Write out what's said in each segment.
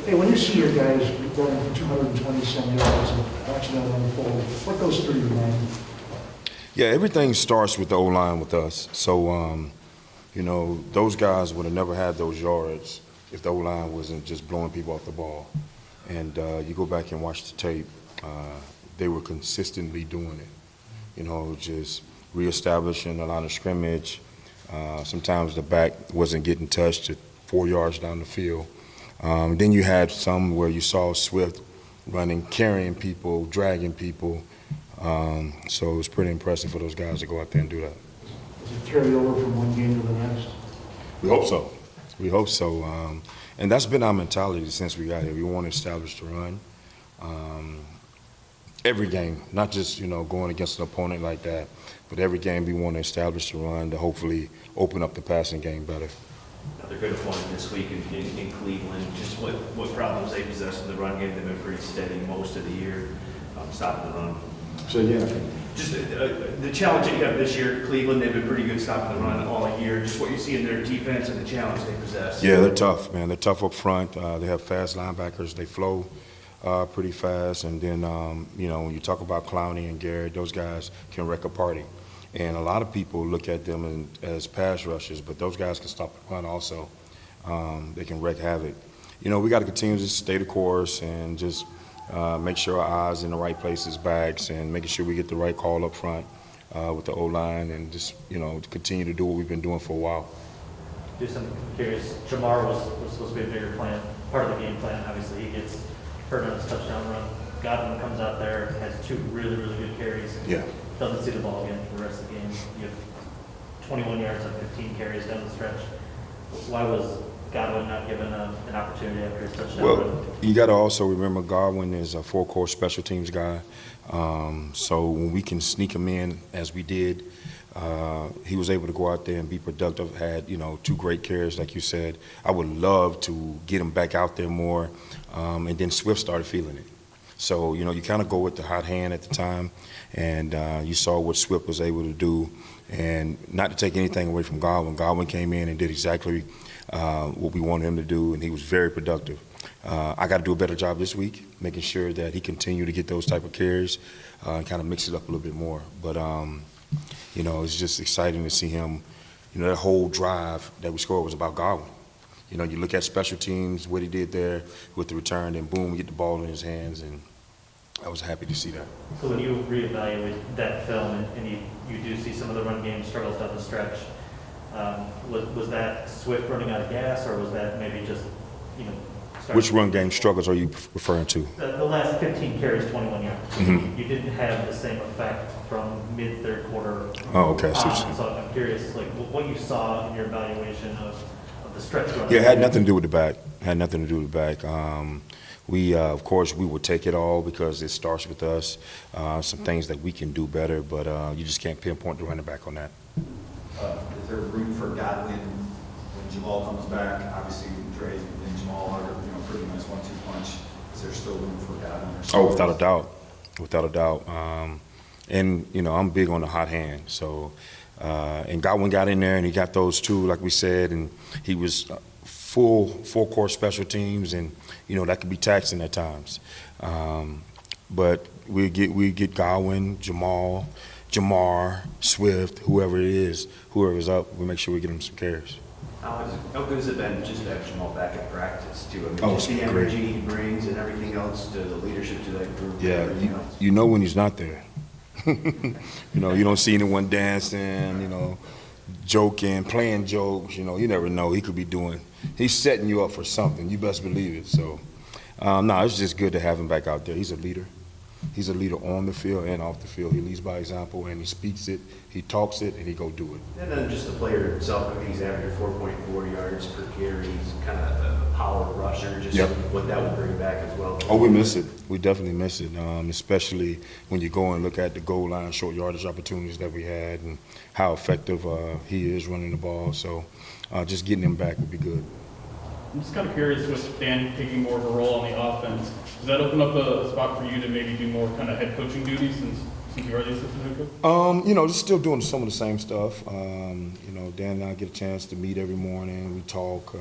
Hey, when you see your guys running for 220-some yards and actually not on the forward, what goes through your mind? Yeah, everything starts with the O-line with us. So, you know, those guys would have never had those yards if the O-line wasn't just blowing people off the ball. And you go back and watch the tape, they were consistently doing it. You know, just reestablishing a line of scrimmage. Sometimes the back wasn't getting touched at 4 yards down the field. Then you had some where you saw Swift running, carrying people, dragging people. So it was pretty impressive for those guys to go out there and do that. Does it carry over from one game to the next? We hope so. We hope so. And that's been our mentality since we got here. We want to establish the run. Every game, not just, you know, going against an opponent like that, but every game we want to establish the run to hopefully open up the passing game better. Another good opponent this week in Cleveland. Just what problems they possess in the run game. They've been pretty steady most of the year, stopping the run. So, yeah. Just the challenge that you have this year, Cleveland, they've been pretty good stopping the run all year. Just what you see in their defense and the challenge they possess. Yeah, they're tough, man. They're tough up front. They have fast linebackers. They flow pretty fast. And then, you know, when you talk about Clowney and Garrett, those guys can wreck a party. And a lot of people look at them as pass rushers, but those guys can stop the run also. They can wreak havoc. You know, we got to continue to stay the course and just make sure our eyes in the right places, backs, and making sure we get the right call up front with the O-line and just, you know, to continue to do what we've been doing for a while. Duce, I'm curious. Jamar was supposed to be a bigger plan, part of the game plan. Obviously, he gets hurt on his touchdown run. Godwin comes out there, has 2 really, really good carries. Yeah. Doesn't see the ball again for the rest of the game. You have 21 yards on 15 carries down the stretch. Why was Godwin not given an opportunity after his touchdown Well, run? you got to also remember Godwin is a full-court special teams guy. So when we can sneak him in, as we did, he was able to go out there and be productive, had, you know, 2 great carries, like you said. I would love to get him back out there more, and then Swift started feeling it. So, you know, you kind of go with the hot hand at the time, and you saw what Swift was able to do. And not to take anything away from Godwin, Godwin came in and did exactly what we wanted him to do, and he was very productive. I got to do a better job this week, making sure that he continued to get those type of carries and kind of mix it up a little bit more. But, you know, it's just exciting to see him. You know, that whole drive that we scored was about Godwin. You know, you look at special teams, what he did there with the return, and boom, we get the ball in his hands, and I was happy to see that. So when you reevaluate that film and you do see some of the run game struggles down the stretch, was that Swift running out of gas, or was that maybe just, you know, Which run game struggles are you referring to? The last 15 carries, 21 yards. Mm-hmm. You didn't have the same effect from mid-third quarter. Oh, okay. So I'm curious, like, what you saw in your evaluation of the stretch run. yeah, it had nothing to do with the back. Had nothing to do with the back. Of course, we would take it all because it starts with us. Some things that we can do better, but you just can't pinpoint the running back on that. Is there room for Godwin when Jamal comes back? Obviously, Dre and Jamal are, you know, pretty nice 1-2 punch. Is there still room for Godwin? Oh, without a doubt, without a doubt. And you know, I'm big on the hot hand. So, and Godwin got in there and he got those 2, like we said, and he was full court special teams, and you know that could be taxing at times. But we get Godwin, Jamal, Jamar, Swift, whoever's up, we make sure we get him some carries. How good has it been just to have Jamal back at practice too? I mean, Oh, just the it's been great. energy he brings and everything else to the leadership to that group. Yeah, and everything else. you know when he's not there. You know, you don't see anyone dancing, you know, joking, playing jokes. You know, you never know. He's setting you up for something. You best believe it. So, no, it's just good to have him back out there. He's a leader. He's a leader on the field and off the field. He leads by example, and he speaks it, he talks it, and he go do it. And then just the player himself, I mean, he's averaging 4.4 yards per carry. He's kind of a power rusher, just Yep. what that would bring back as well. Oh, we miss it. We definitely miss it, especially when you go and look at the goal line, short yardage opportunities that we had and how effective he is running the ball. So just getting him back would be good. I'm just kind of curious with Dan taking more of a role on the offense. Does that open up a spot for you to maybe do more kind of head coaching duties since you are the assistant head coach? You know, just still doing some of the same stuff. You know, Dan and I get a chance to meet every morning. We talk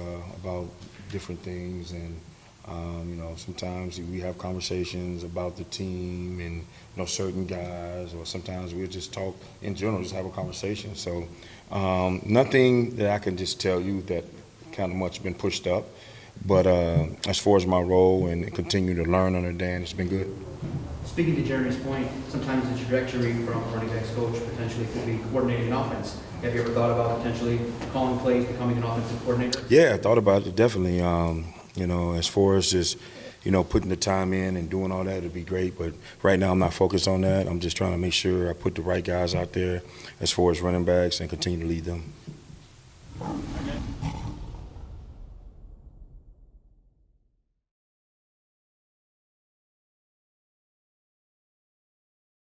about different things, and You know, sometimes we have conversations about the team and, you know, certain guys, or sometimes we'll just talk in general, just have a conversation. So nothing that I can just tell you that kind of much been pushed up. But as far as my role and continue to learn under Dan, it's been good. Speaking to Jeremy's point, sometimes the trajectory from running backs coach potentially could be coordinating an offense. Have you ever thought about potentially calling plays, becoming an offensive coordinator? Yeah, I thought about it, definitely. You know, as far as just, you know, putting the time in and doing all that, it'd be great. But right now I'm not focused on that. I'm just trying to make sure I put the right guys out there as far as running backs and continue to lead them.